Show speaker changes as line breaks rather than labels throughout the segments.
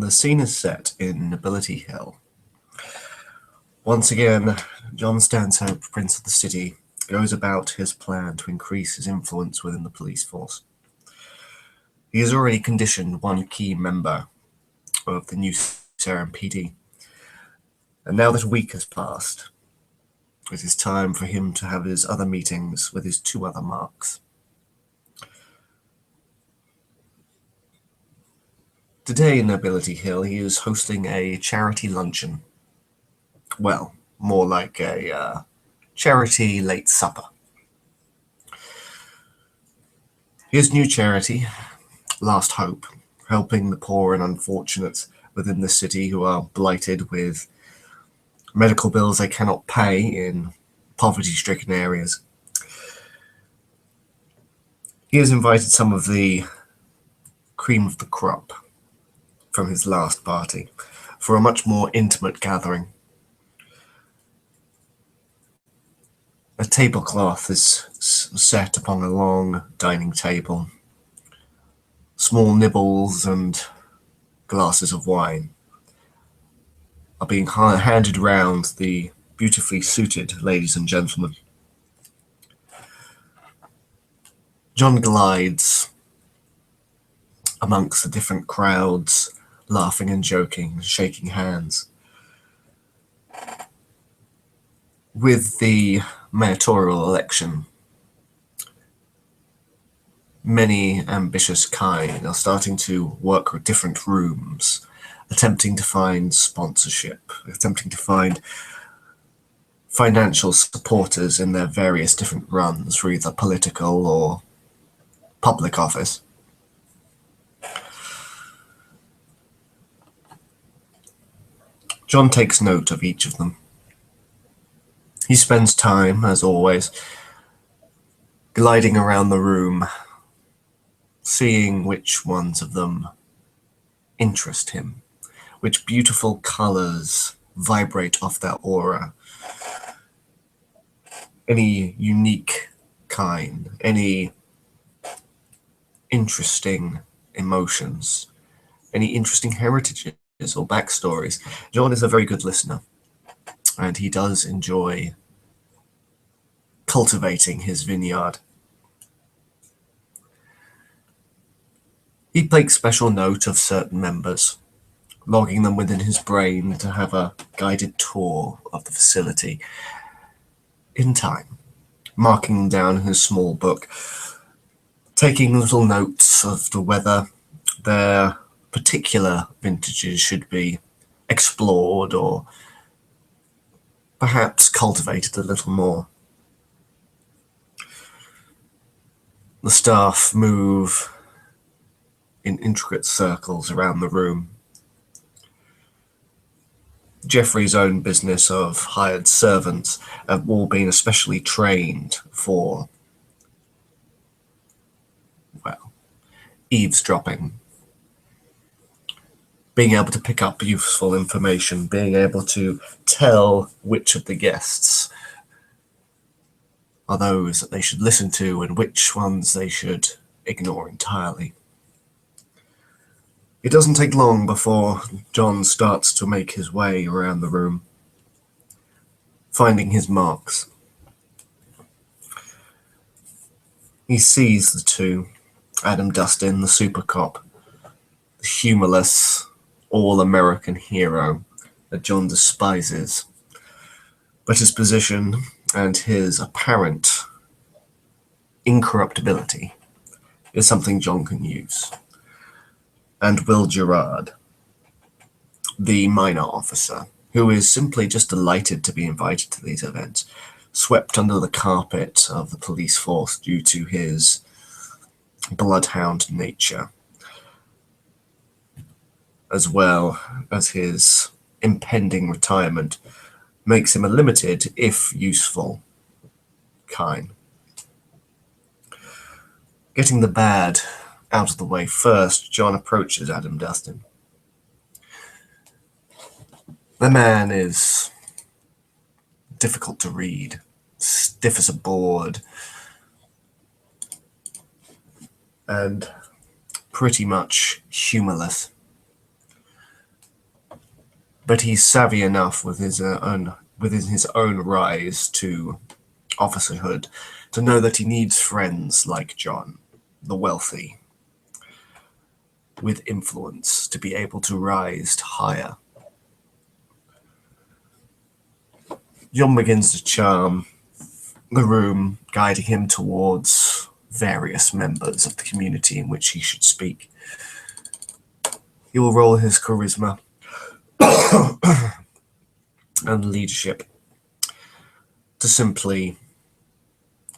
The scene is set in Nobility Hill. Once again, John Stanhope, Prince of the City, goes about his plan to increase his influence within the police force. He has already conditioned one key member of the new Sarum PD, and now that a week has passed, it is time for him to have his other meetings with his two other marks. Today in Nobility Hill, he is hosting a charity luncheon. Well, more like a charity late supper. His new charity, Last Hope, helping the poor and unfortunates within the city who are blighted with medical bills they cannot pay in poverty-stricken areas. He has invited some of the cream of the crop from his last party for a much more intimate gathering. A tablecloth is set upon a long dining table. Small nibbles and glasses of wine are being handed round the beautifully suited ladies and gentlemen. John glides amongst the different crowds, laughing and joking, and shaking hands. With the mayoral election, many ambitious kind are starting to work with different rooms, attempting to find sponsorship, attempting to find financial supporters in their various different runs for either political or public office. John takes note of each of them. He spends time, as always, gliding around the room, seeing which ones of them interest him, which beautiful colors vibrate off their aura, any unique kind, any interesting emotions, any interesting heritages or backstories. John is a very good listener, and he does enjoy cultivating his vineyard. He takes special note of certain members, logging them within his brain to have a guided tour of the facility in time, marking them down in his small book, taking little notes of whether their particular vintages should be explored or perhaps cultivated a little more. The staff move in intricate circles around the room. Geoffrey's own business of hired servants have all been especially trained for, well, eavesdropping. Being able to pick up useful information, being able to tell which of the guests are those that they should listen to and which ones they should ignore entirely. It doesn't take long before John starts to make his way around the room, finding his marks. He sees the two, Adam Dustin, the super cop, the humorless, all-American hero that John despises, but his position and his apparent incorruptibility is something John can use. And Will Gerard, the minor officer, who is simply just delighted to be invited to these events, swept under the carpet of the police force due to his bloodhound nature, as well as his impending retirement, makes him a limited, if useful, kind. Getting the bad out of the way first, John approaches Adam Dustin. The man is difficult to read, stiff as a board, and pretty much humorless. but he's savvy enough within his own rise to officerhood to know that he needs friends like John, the wealthy, with influence to be able to rise higher. John begins to charm the room, guiding him towards various members of the community in which he should speak. He will roll his charisma and leadership to simply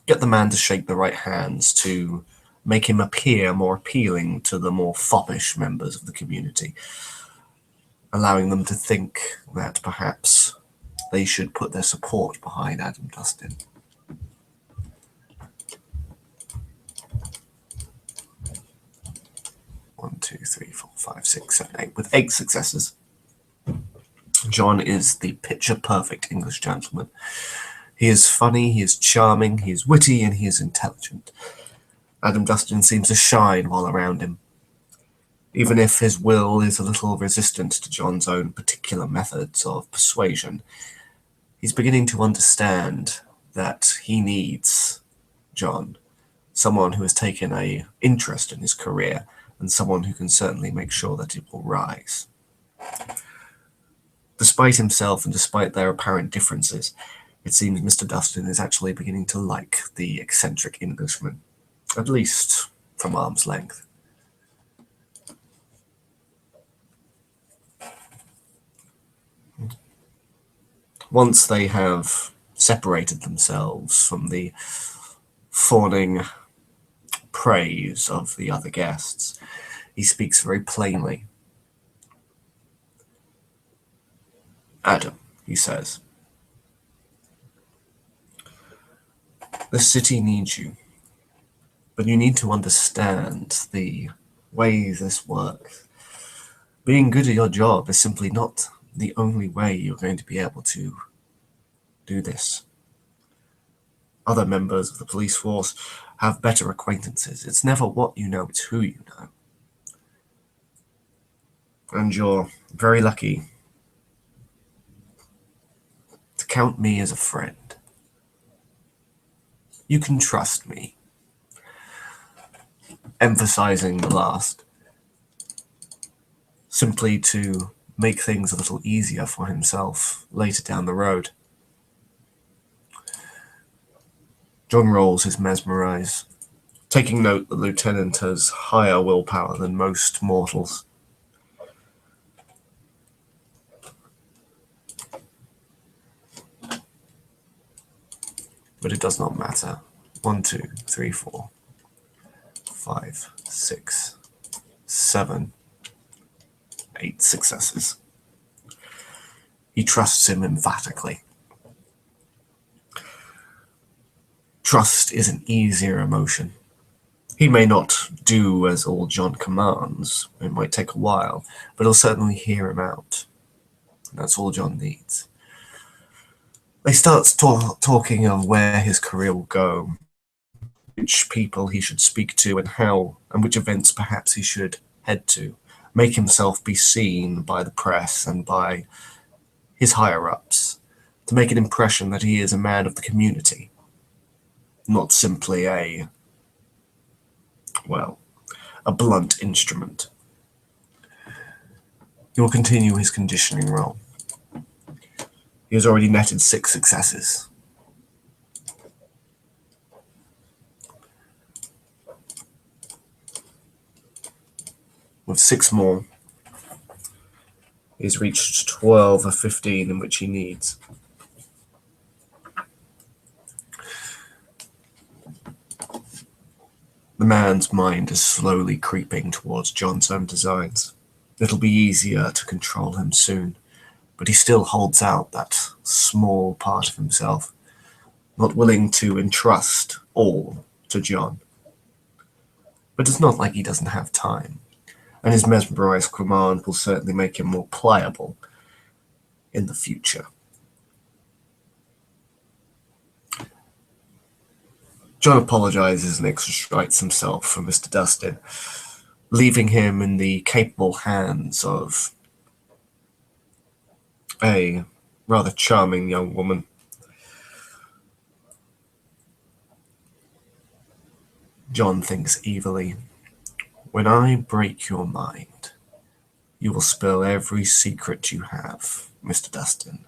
get the man to shake the right hands, to make him appear more appealing to the more foppish members of the community, allowing them to think that perhaps they should put their support behind Adam Dustin. One, two, three, four, five, six, seven, eight. With 8 successes, John is the picture-perfect English gentleman. He is funny, he is charming, he is witty, and he is intelligent. Adam Dustin seems to shine while around him. Even if his will is a little resistant to John's own particular methods of persuasion, he's beginning to understand that he needs John, someone who has taken an interest in his career, and someone who can certainly make sure that it will rise. Despite himself and despite their apparent differences, it seems Mr. Dustin is actually beginning to like the eccentric Englishman, at least from arm's length. Once they have separated themselves from the fawning praise of the other guests, he speaks very plainly. Adam, he says, the city needs you, but you need to understand the way this works. Being good at your job is simply not the only way you're going to be able to do this. Other members of the police force have better acquaintances. It's never what you know, it's who you know. And you're very lucky to count me as a friend. You can trust me. Emphasizing the last, simply to make things a little easier for himself later down the road. John rolls his mesmerize, taking note that the lieutenant has higher willpower than most mortals. But it does not matter. 1, 2, 3, 4, 5, 6, 7, 8 successes. He trusts him emphatically. Trust is an easier emotion. He may not do as all John commands. It might take a while, but he'll certainly hear him out. And that's all John needs. They start talking of where his career will go, which people he should speak to and how, and which events perhaps he should head to, make himself be seen by the press and by his higher-ups, to make an impression that he is a man of the community, not simply a blunt instrument. He will continue his conditioning role. He has already netted 6 successes. With 6 more, he's reached 12 of 15 in which he needs. The man's mind is slowly creeping towards John's own designs. It'll be easier to control him soon, but he still holds out that small part of himself, not willing to entrust all to John. But it's not like he doesn't have time, and his mesmerized command will certainly make him more pliable in the future. John apologizes and extracts himself from Mr. Dustin, leaving him in the capable hands of a rather charming young woman. John thinks evilly. When I break your mind, you will spill every secret you have, Mr. Dustin.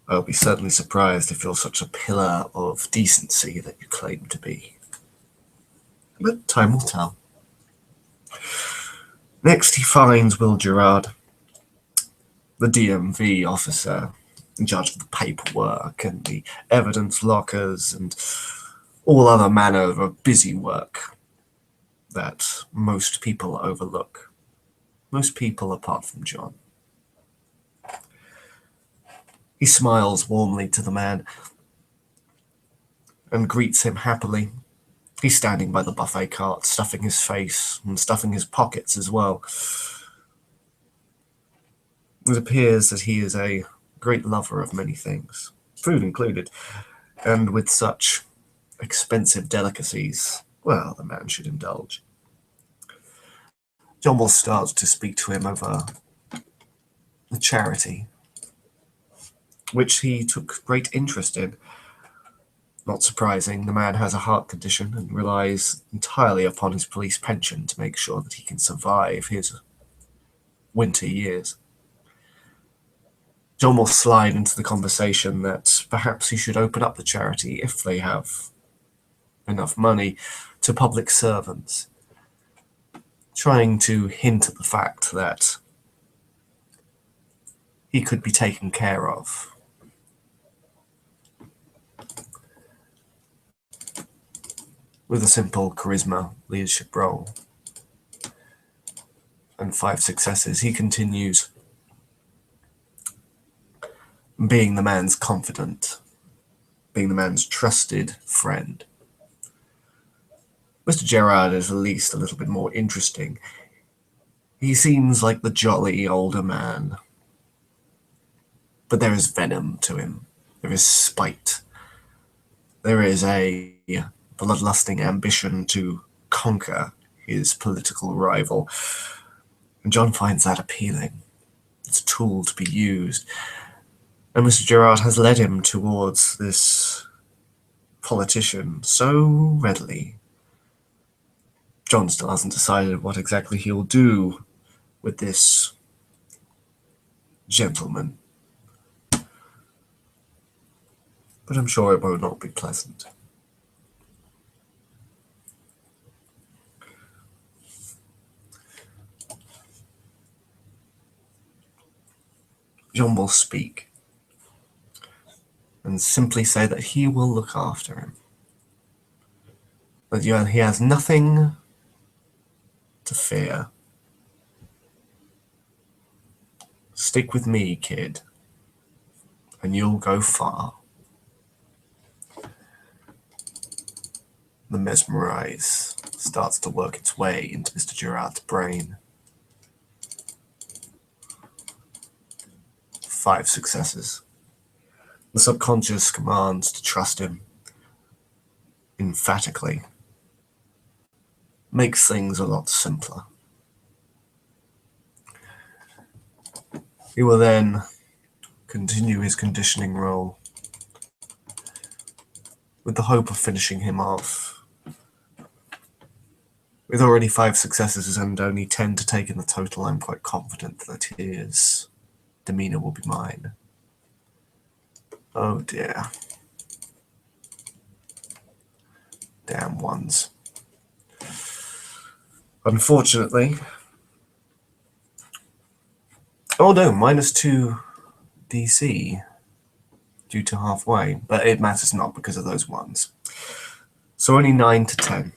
I'll be certainly surprised if you're such a pillar of decency that you claim to be. But time will tell. Next, he finds Will Gerard, the DMV officer in charge of the paperwork and the evidence lockers and all other manner of busy work that most people overlook. Most people apart from John. He smiles warmly to the man and greets him happily. He's standing by the buffet cart, stuffing his face and stuffing his pockets as well. It appears that he is a great lover of many things, food included, and with such expensive delicacies, well, the man should indulge. John will start to speak to him over the charity, which he took great interest in. Not surprising, the man has a heart condition and relies entirely upon his police pension to make sure that he can survive his winter years. John will slide into the conversation that perhaps he should open up the charity, if they have enough money, to public servants, trying to hint at the fact that he could be taken care of. With a simple charisma leadership role and 5 successes, he continues being the man's confidant, being the man's trusted friend. Mr. Gerard is at least a little bit more interesting. He seems like the jolly older man, but there is venom to him. There is spite. There is a bloodlusting ambition to conquer his political rival. And John finds that appealing. It's a tool to be used. And Mr. Gerard has led him towards this politician so readily. John still hasn't decided what exactly he'll do with this gentleman. But I'm sure it will not be pleasant. John will speak and simply say that he will look after him. That he has nothing to fear. Stick with me, kid, and you'll go far. The mesmerize starts to work its way into Mr. Gerard's brain. 5 successes. The subconscious commands to trust him emphatically. Makes things a lot simpler. He will then continue his conditioning role with the hope of finishing him off. With already 5 successes and only 10 to take in the total, I'm quite confident that his demeanor will be mine. Oh dear. Damn ones. Unfortunately. Oh no, -2 DC due to halfway, but it matters not because of those ones. So only 9 to 10.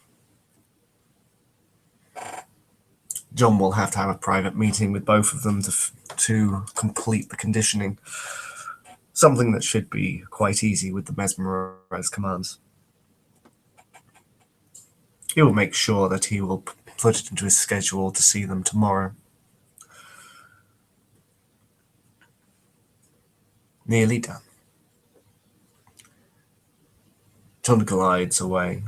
John will have to have a private meeting with both of them to complete the conditioning. Something that should be quite easy with the mesmerize commands. He will make sure that he will put it into his schedule to see them tomorrow. Nearly done. John glides away,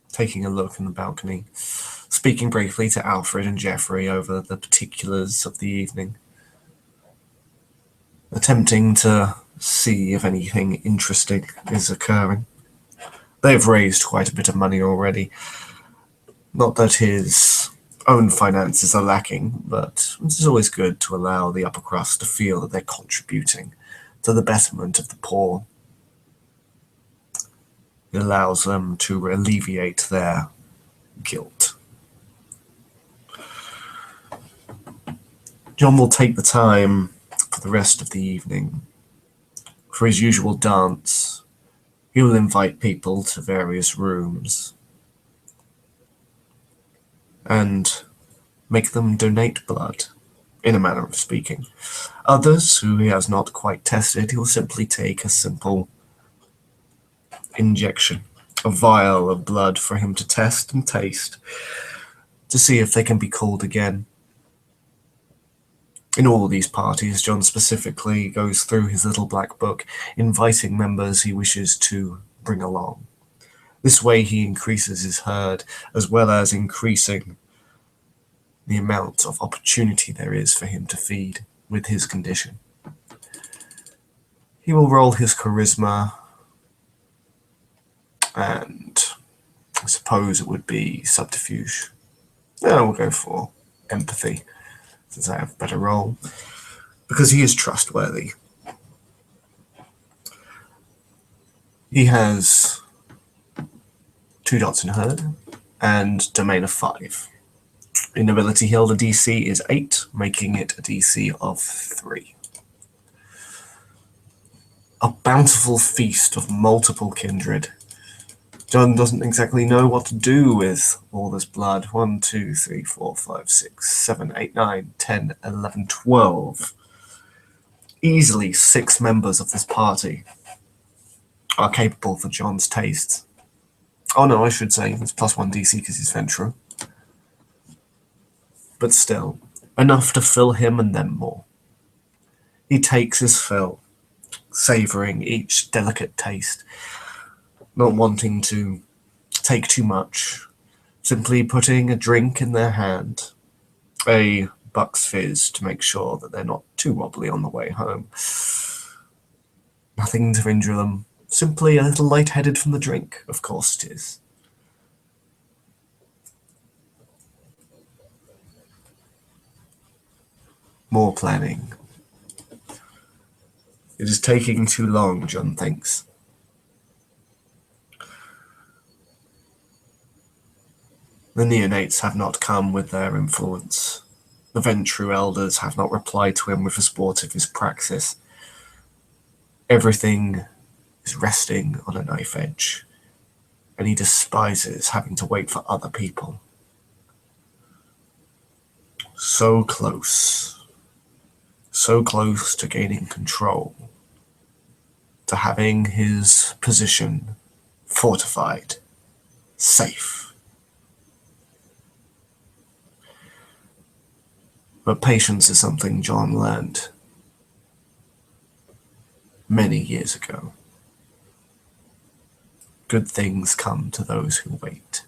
taking a look in the balcony, speaking briefly to Alfred and Geoffrey over the particulars of the evening, attempting to see if anything interesting is occurring. They've raised quite a bit of money already. Not that his own finances are lacking, but it is always good to allow the upper crust to feel that they're contributing to the betterment of the poor. It allows them to alleviate their guilt. John will take the time for the rest of the evening. For his usual dance, he will invite people to various rooms and make them donate blood, in a manner of speaking. Others, who he has not quite tested, he will simply take a simple injection, a vial of blood for him to test and taste, to see if they can be called again. In all these parties, John specifically goes through his little black book, inviting members he wishes to bring along. This way he increases his herd, as well as increasing the amount of opportunity there is for him to feed with his condition. He will roll his charisma, and I suppose it would be subterfuge. No, we'll go for empathy, since I have a better roll, because he is trustworthy. He has 2 dots in herd and domain of 5. In ability hill, the DC is 8, making it a DC of 3. A bountiful feast of multiple kindred. John doesn't exactly know what to do with all this blood. 1, 2, 3, 4, 5, 6, 7, 8, 9, 10, 11, 12. Easily 6 members of this party are capable for John's tastes. Oh no, I should say it's +1 DC because he's Ventrue. But still, enough to fill him and them more. He takes his fill, savouring each delicate taste, not wanting to take too much, simply putting a drink in their hand, a Bucks Fizz to make sure that they're not too wobbly on the way home. Nothing to injure them, simply a little lightheaded from the drink, of course it is. More planning. It is taking too long, John thinks. The neonates have not come with their influence. The Ventrue elders have not replied to him with a sportivist praxis. Everything is resting on a knife edge, and he despises having to wait for other people. So close to gaining control, to having his position fortified, safe. But patience is something John learned many years ago. Good things come to those who wait.